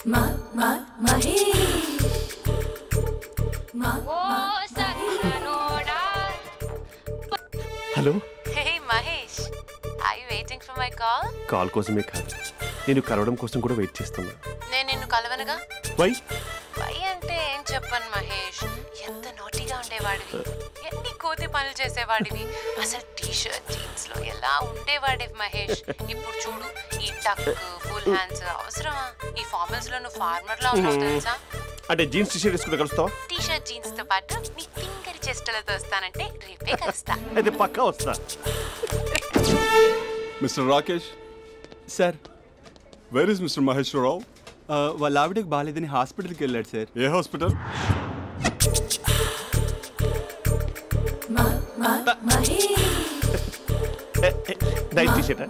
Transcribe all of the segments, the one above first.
Hello. Hey Mahesh, are you waiting for my call? Call కోసమే కాదు, నేను కలవడం కోసం కూడా వెయిట్ చేస్తున్నా. నేను నిన్ను కలవనుగా. వై అంటే ఏం చెప్పను మహేష్, ఎంత నోటిగా ఉండేవాడివి, ఎన్ని కోతి పనులు చేసేవాడివి, అసలు టీషర్ట్ జీన్స్ లో ఎలా ఉండేవాడివి మహేష్. ఇప్పుడు చూడు, ఈ టక్ ఫుల్ హ్యాండ్స్ అవసరమా? ఈ ఫార్మల్స్ లో నువ్వు ఫార్మర్ లా ఉన్నావు తెలుసా? అంటే జీన్స్ టీషర్ట్ వేసుకుంటే కలుస్తావా? టీషర్ట్ జీన్స్ తో పాటు నీ తింగరి చెస్టలతో వస్తానంటే రేపే కలుస్తా. అయితే పక్కా వస్తా. Mister Rakesh sir. Where is mister Maheswararao? వాళ్ళ ఆవిడకి బాగాలేదని హాస్పిటల్కి వెళ్ళాడు సార్. ఏ హాస్పిటల్? Night T shirt.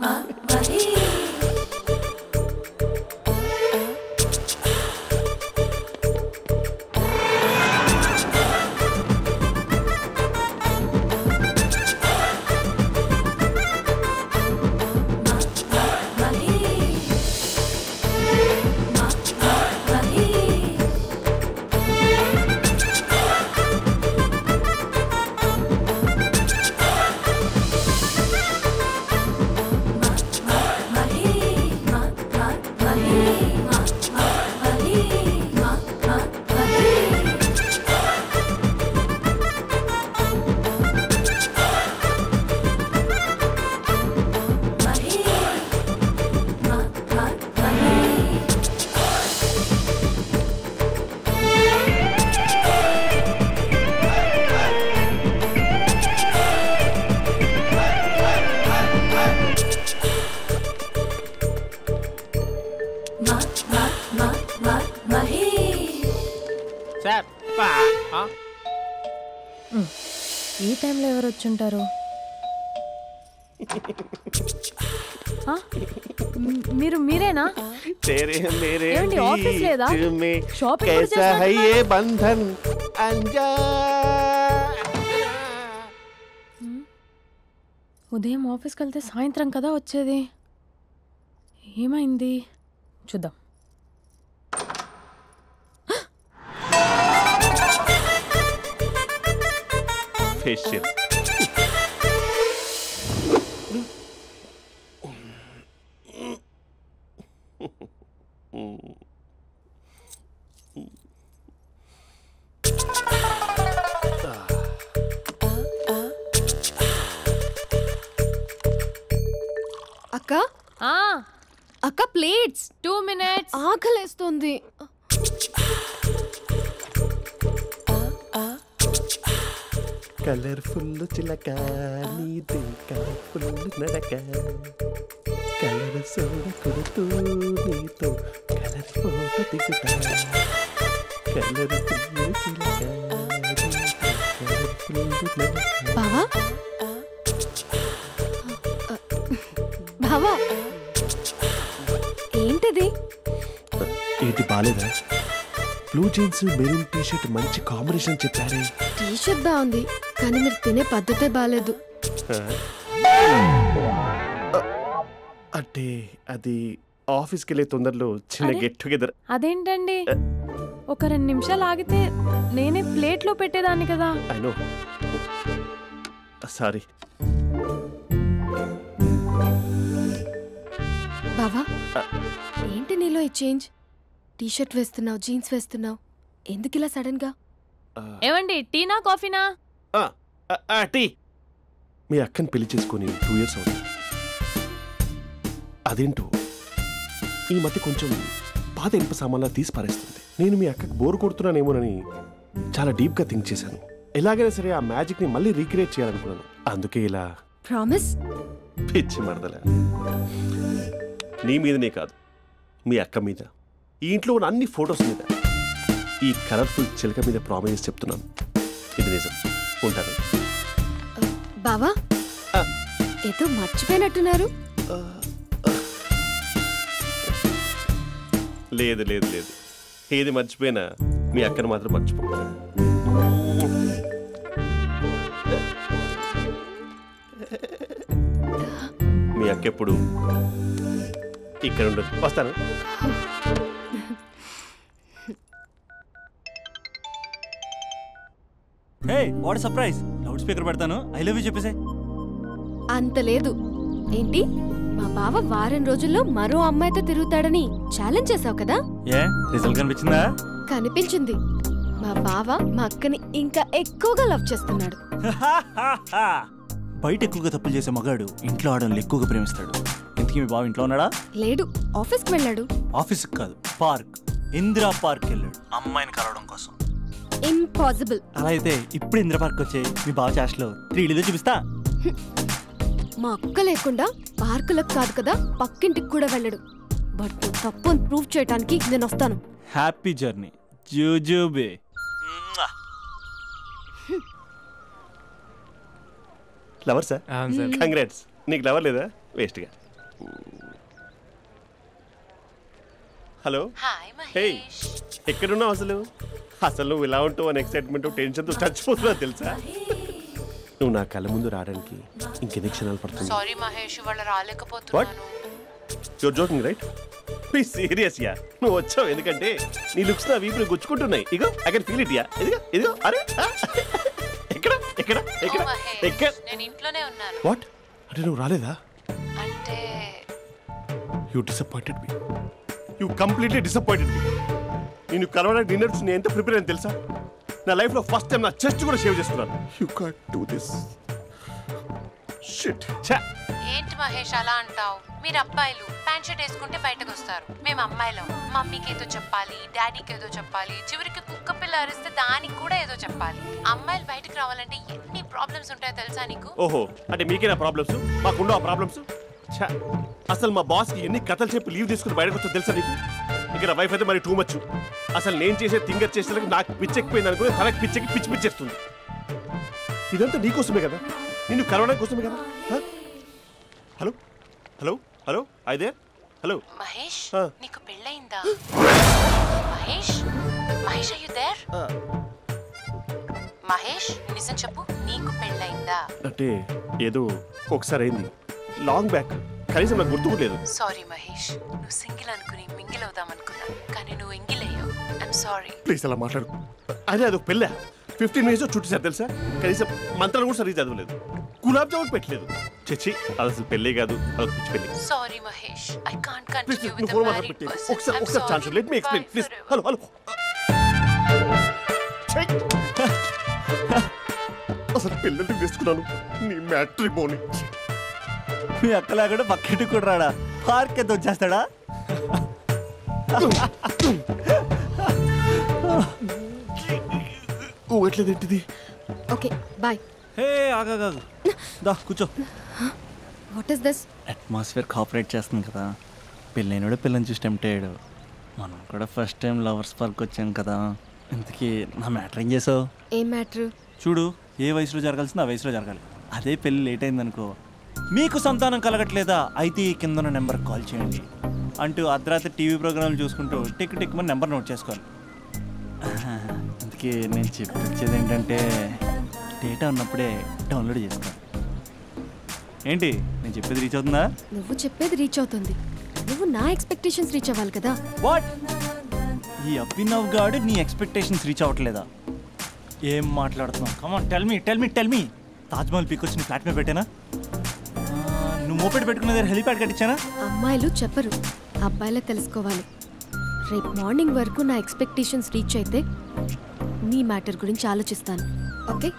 ఈ టైంలో ఎవరు వచ్చుంటారు? మీరేనా? ఏమండి ఆఫీస్ లేదా? షాపింగ్ బంధన్ ఉదయం ఆఫీస్కి వెళ్తే సాయంత్రం కదా వచ్చేది. ఏమైంది చూద్దాం. ఫేషియల్. అక్క అక్క ప్లేట్స్. 2 minutes. ఆకలేస్తుంది. కలర్ఫుల్ చిలక నీది కలర్ఫుల్ నడక కలర్ సోడ కొడుతూ నీతో కలర్ ఫోటో దిగుతా కలర్ఫుల్ చిలక బావా బావా ఏంటిది? ఇది బాలేదా? బ్లూ జీన్స్ మెరూన్ టీషర్ట్ మంచి కాంబినేషన్ చెప్పారే. టీషర్ట్ బాగుంది కానీ మీరు తినే పద్ధతే బాలేదు. అంటే అది ఆఫీస్కి వెళ్ళే తొందరలో చిన్న గెట్ టుగెదర్. అదేంటండి, ఒక 2 నిమిషాలు ఆగితే నేనే ప్లేట్లో పెట్టేదాన్ని కదా. I know, sorry. బావా ఏంటి నీలో ఈ చేంజ్? టీషర్ట్ వేస్తున్నావు, జీన్స్ వేస్తున్నావు, ఎందుకు ఇలా సడన్ గా? ఏమండి టీనా కాఫీనా? టీ. మీ అక్కని పెళ్లి చేసుకుని 2 years అవుతుంది. అదేంటో ఈ మధ్య కొంచెం పాత ఇనుప సామాన్లా తీసి పారేస్తుంది. నేను మీ అక్కకి బోర్ కొడుతున్నానేమోనని చాలా డీప్గా థింక్ చేశాను. ఎలాగైనా సరే ఆ మ్యాజిక్ని మళ్ళీ రీక్రియేట్ చేయాలనుకున్నాను. అందుకే ఇలా. ప్రామిస్? పిచ్చి మరదల, నీ మీదనే కాదు, మీ అక్క మీద, ఈ ఇంట్లో ఉన్న అన్ని ఫొటోస్ మీద, ఈ కలర్ఫుల్ చిలక మీద ప్రామిస్ చెప్తున్నాను. ఇది నిజం. ఉంటాను. బావా ఏదో మర్చిపోయినట్టున్నారు. లేదు లేదు లేదు, ఏది మర్చిపోయినా మీ అక్కను మాత్రం మర్చిపో. మీ అక్క ఎప్పుడు ఇక్కడ ఉండదు. వస్తాను. Hey what surprise, loud speaker పెడతాను, ఐ లవ్ యూ చెప్పేసే. అంత లేదు. ఏంటి, మా బావ వారం రోజుల్లో మరో అమ్మాయితో తిరుగుతాడని ఛాలెంజ్ చేసావు కదా? ఏ రిజల్ట్ కనిపించిందా? కనిపించింది. మా బావ మా అక్కని ఇంకా ఎక్కువగా లవ్ చేస్తున్నాడు. బయట ఎక్కువగా తప్పులు చేసే మగాడు ఇంట్లో ఆడవాళ్ళు ఎక్కువగా ప్రేమిస్తాడు. ఇంతకీ మీ బావ ఇంట్లో ఉన్నాడా? లేడు, ఆఫీస్కి వెళ్ళాడు. ఆఫీస్కి కాదు, పార్క్, ఇందిరా పార్క్ వెళ్ళాడు అమ్మాయిని కలవడం కోసం. ఇంపాసిబుల్. అలా అయితే ఇప్పుడు ఇందిరా పార్క్ వచ్చే మీ బావ చాష్లో 3Dలో చూపిస్తా. మా అక్క లేకుండా పార్కులకు కాదు కదా పక్కింటికి కూడా వెళ్ళడు. బట్ నువ్వు తప్పు అని ప్రూవ్ చేయడానికి నేను వస్తాను. హ్యాపీ జర్నీ జూజూబే. Lover sir, congrats. నీకు లవర్ లేదా? వేస్ట్గా. Hello, hi hey, Mahesh. ఎక్కడున్నావు అసలు? అసలు నువ్వు ఇలా ఉంటావు అని ఎక్సైట్మెంట్ టెన్షన్తో చచ్చిపోతున్నావు తెలుసా? నువ్వు నా కళ్ళ ముందు రావడానికి ఇంకెన్ని క్షణాలు పడుతుంది? సారీ మహేష్, ఇవాళ రాలేకపోతున్నాను. Your joking right? Please serious yeah. నువ్వు వచ్చావు ఎందుకంటే నీ లుక్స్ నా వీపులు గుచ్చుకుంటున్నాయి. ఇగో I can feel it yeah. ఇదిగో ఇదిగో. అరే ఎక్కడ ఎక్కడ ఎక్కడ ఓ మహేష్, ఎక్కడ? నేను ఇంట్లోనే ఉన్నాను. వాట్ అంటే నువ్వు రాలేదా? అంటే you disappointed me. You completely disappointed me. నేను కలవడానికి డిన్నర్స్ నేను ఎంత ప్రిపేర్ అని తెలుసా? నా లైఫ్లో ఫస్ట్ టైం నా చెస్ట్ కూడా సేవ్ చేసుకున్నాను. You can't do this shit. ఏంటి మహేష్ అలా అంటావు? మీరు అబ్బాయిలు ప్యాంట్ షర్ట్ వేసుకుంటే బయటకు వస్తారు. మేము అమ్మాయిలం మమ్మీకి ఏదో చెప్పాలి, డాడీకి ఏదో చెప్పాలి, చివరికి కుక్క పిల్ల అరిస్తే దానికి కూడా ఏదో చెప్పాలి. అమ్మాయిలు బయటకు రావాలంటే ఎన్ని ప్రాబ్లమ్స్ ఉంటాయో తెలుసా నీకు? ఓహో, అంటే మీకేనా ప్రాబ్లమ్స్? మాకుండా ప్రాబ్లమ్స్? అసలు మా బాస్కి ఎన్ని కథలు చెప్పి లీవ్ తీసుకుని బయటకు వచ్చా తెలుసా నీకు? ఇక్కడ వైఫ్ అయితే మరి టూ మచ్. అసలు నేను చేసే థింగర్ చేసేందుకు నాకు పిచ్చెక్కిపోయింది అనుకుని తనకి పిచ్చెక్కి పిచ్చి పిచ్చేస్తుంది. ఇదంతా నీకోసమే కదా, నిన్ను కలవడం కోసమే కదా. హలో హలో హలో అయితే హలో మహేష్, నీకు పెళ్ళయిందా? Mahesh, Mahesh are you there? Mahesh నిజం చెప్పు, నీకు పెళ్ళయిందా? అంటే ఏదో ఒకసారి అయింది, లాంగ్ బ్యాక్, కనీసం నాకు గుర్తు లేదు. సారీ మహేష్, నువ్వు సింగిల్ అనుకుని మింగిల్ అవుదాం అనుకున్నా, కానీ నువ్వు ఎంగిల్ అయ్యావు. I'm sorry. ప్లీజ్ అలా మాట్లాడు. అదే అదొక పెళ్ళ 15 minutes చుట్టేసారు తెలుసా? కనీసం మంత్రాలు కూడా సరిగ్గా చదవలేదు, గులాబ్ జామున్ పెట్టలేదు. చచ్చి, అది అసలు పెళ్ళే కాదు, అదొక పిచ్చి పెళ్ళి. Sorry Mahesh, I can't please continue నువ్వు విత్ ఫోన్ ద మాట్లాడి మ్యారీడ్ పెట్టి పర్సన్. ఒకసారి chance let me explain please. Hello hello. అసలు పిల్లల్ని వేసుకున్నాను నీ మ్యాట్రిమోని. మీ అక్కలా కూడా పక్కింటికి కూడా రాడా? పార్క్ ఎంత వచ్చేస్తాడా? ఎట్లేదేంటిది? Okay bye. హే ఆగా దా కూర్చో. What is this? Atmosphere cooperate చేస్తుంది కదా. పెళ్ళైనడు పిల్లని చూసి టెంప్ట్ అయ్యాడు. మనం కూడా ఫస్ట్ టైం లవర్స్ పార్క్ వచ్చాం కదా. ఇంతకీ నా మ్యాటర్ ఏం చేసావు? ఏం మ్యాటర్? చూడు, ఏ వయసులో జరగాల్సిందో ఆ వయసులో జరగాలి. అదే పెళ్ళి లేట్ అయిందనుకో, మీకు సంతానం కలగట్లేదా అయితే ఈ కింద నెంబర్ కాల్ చేయండి అంటూ అర్ధరాత్రి టీవీ ప్రోగ్రాంలు చూసుకుంటూ టిక్ టిక్ మన నెంబర్ నోట్ చేసుకోవాలి. అందుకే నేను చెప్పొచ్చేది ఏంటంటే డేటా ఉన్నప్పుడే డౌన్లోడ్ చేసుకోవాలి. ఏంటి నేను చెప్పేది రీచ్ అవుతుందా? నువ్వు చెప్పేది రీచ్ అవుతుంది, నువ్వు నా ఎక్స్పెక్టేషన్స్ రీచ్ అవ్వాలి కదా. వాట్? ఈ అభినవ్ గాడు నీ ఎక్స్పెక్టేషన్స్ రీచ్ అవ్వట్లేదా? ఏం మాట్లాడుతున్నావు? Come on tell me tell me tell me. Taj Mahal peak వచ్చి నీ ఫ్లాట్ మీద పెట్టానా? నువ్వు మోపెట్ పెట్టుకున్న దగ్గర హెలిప్యాడ్ కట్టించానా? అమ్మాయిలు చెప్పరు, అబ్బాయిలే తెలుసుకోవాలి. రేపు మార్నింగ్ వరకు నా ఎక్స్పెక్టేషన్స్ రీచ్ అయితే నీ మ్యాటర్ గురించి ఆలోచిస్తాను. Okay,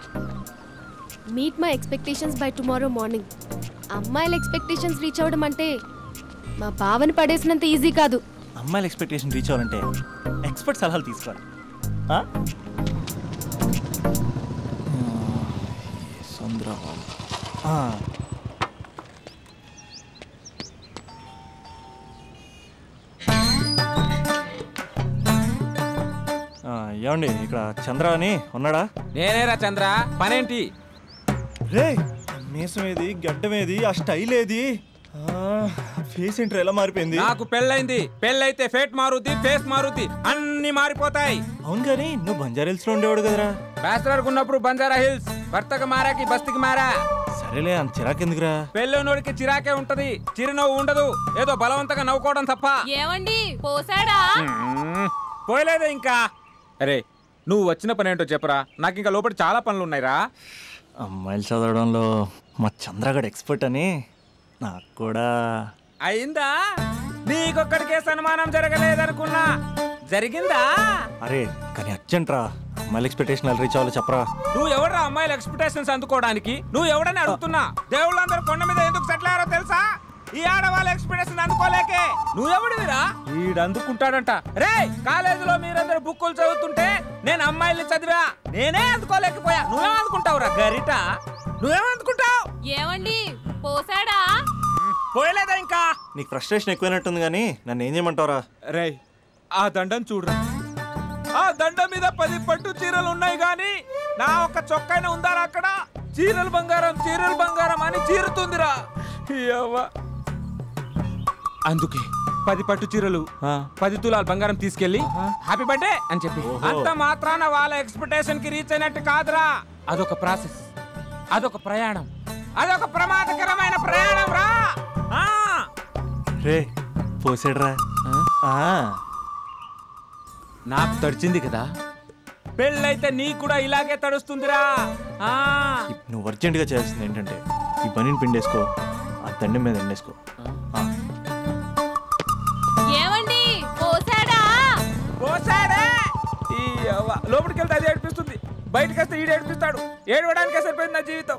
meet my expectations by tomorrow morning. అమ్మాయిల ఎక్స్పెక్టేషన్స్ రీచ్ అవ్వడం అంటే మా బావని పడేసినంత ఈజీ కాదు. అమ్మాయిల ఎక్స్పెక్టేషన్ రీచ్ అవ్వాలంటే ఎక్స్పర్ట్ సలహాలు తీసుకోవాలి. ఏమండి, ఇక్కడ చంద్ర అని ఉన్నాడా? నేనేరా చంద్ర, పనేంటి? రే, మీసం ఏది, గడ్డం ఏది, ఆ స్టైల్ ఏది, ఫేస్ ఏంట్రా ఎలా మారిపోయింది? నాకు పెళ్ళైంది, పెళ్ళైతే ఫేట్ మారుద్ది, ఫేస్ మారుద్ది, అన్ని మారిపోతాయి. అవును కానీ నువ్వు బంజారా హిల్స్ లో ఉండేవాడు కదరా? బ్యాచిలర్ ఉన్నప్పుడు బంజారా హిల్స్, భర్తకు మారాకి బస్తికి మారా. సరేలే, అంత చిరాకెందుకురా? పెళ్ళోనోడికి చిరాకే ఉంటది, చిరునవ్వు ఉండదు, ఏదో బలవంతంగా నవ్వుకోవడం తప్ప. ఏమండి పోసాడా? పోయలేదే ఇంకా. అరే నువ్వు వచ్చిన పని ఏంటో చెప్పరా, నాకు ఇంకా లోపల చాలా పనులు ఉన్నాయిరా. అమ్మాయిలు చదవడంలో మా చంద్రగడ్ ఎక్స్పర్ట్ అని నాకు కూడా అయిందా? నీకొక్కడికే సన్మానం జరగలేదనుకున్నా, జరిగిందా? అరే కానీ అర్జెంట్ రా, అమ్మాయిల ఎక్స్పెక్టేషన్ ఎలా రీచ్ అవ్వాలో చెప్పరా. నువ్వు ఎవడరా అమ్మాయిల ఎక్స్పెక్టేషన్స్ అందుకోవడానికి? నువ్వు ఎవడని అడుగుతున్నా. దేవుళ్ళందరూ కొండ మీద ఎందుకు సెటిల్ అయ్యారో తెలుసా? ఈ ఆడవాళ్ళ ఎక్స్పెక్టేషన్ అందుకోలేకే. నువ్వెవడివిరా? వీడు అందుకుంటాడంట. రే కాలేజీలో మీరందరూ బుక్కులు చదువుతుంటే నేను అమ్మాయిల్ని చదివా, నేనే అందుకోలేకపోయా. నువ్వేం అందుకుంటావురా గరిట? నువ్వేం అందుకుంటావు? ఏమండి పోసాడా? పోయలేదా ఇంకా? నీకు ఫ్రస్ట్రేషన్ ఎక్కువైనట్టుంది కానీ నన్ను ఏం చేయమంటావురా. రే ఆ దండం చూడరా, ఆ దండం మీద 10 పట్టు చీరలు ఉన్నాయి గాని నా ఒక్క చొక్కాయిన ఉందారా అక్కడ? చీరలు బంగారం అని చీరుతుందిరా. యవ్వ. అందుకే 10 పట్టు చీరలు 10 తులాల బంగారం తీసుకెళ్లి హ్యాపీ బర్త్డే అని చెప్పి. అంత మాత్రాన వాళ్ళ ఎక్స్పెక్టేషన్ కి రీచ్ అయినట్టు కాదురా. అదొక ప్రాసెస్, అదొక ప్రయాణం, అదొక ప్రమాదకరమైన ప్రయాణం రా. రే పోసాడ్రా. నాకు తడిచింది కదా, పెళ్ళైతే నీ కూడా ఇలాగే తడుస్తుందిరా. నువ్వు అర్జెంటుగా చేయాల్సింది ఏంటంటే ఈ పనిని పిండేసుకో, ఆ దండం మీద ఎండేసుకో. ఏమండి పోసాడా? పోసాడే. లోపలికి వెళ్తే అది ఏడిపిస్తుంది, బయటకు వస్తే ఈడు ఏడిపిస్తాడు. ఏడవడానికే సరిపోయింది నా జీవితం.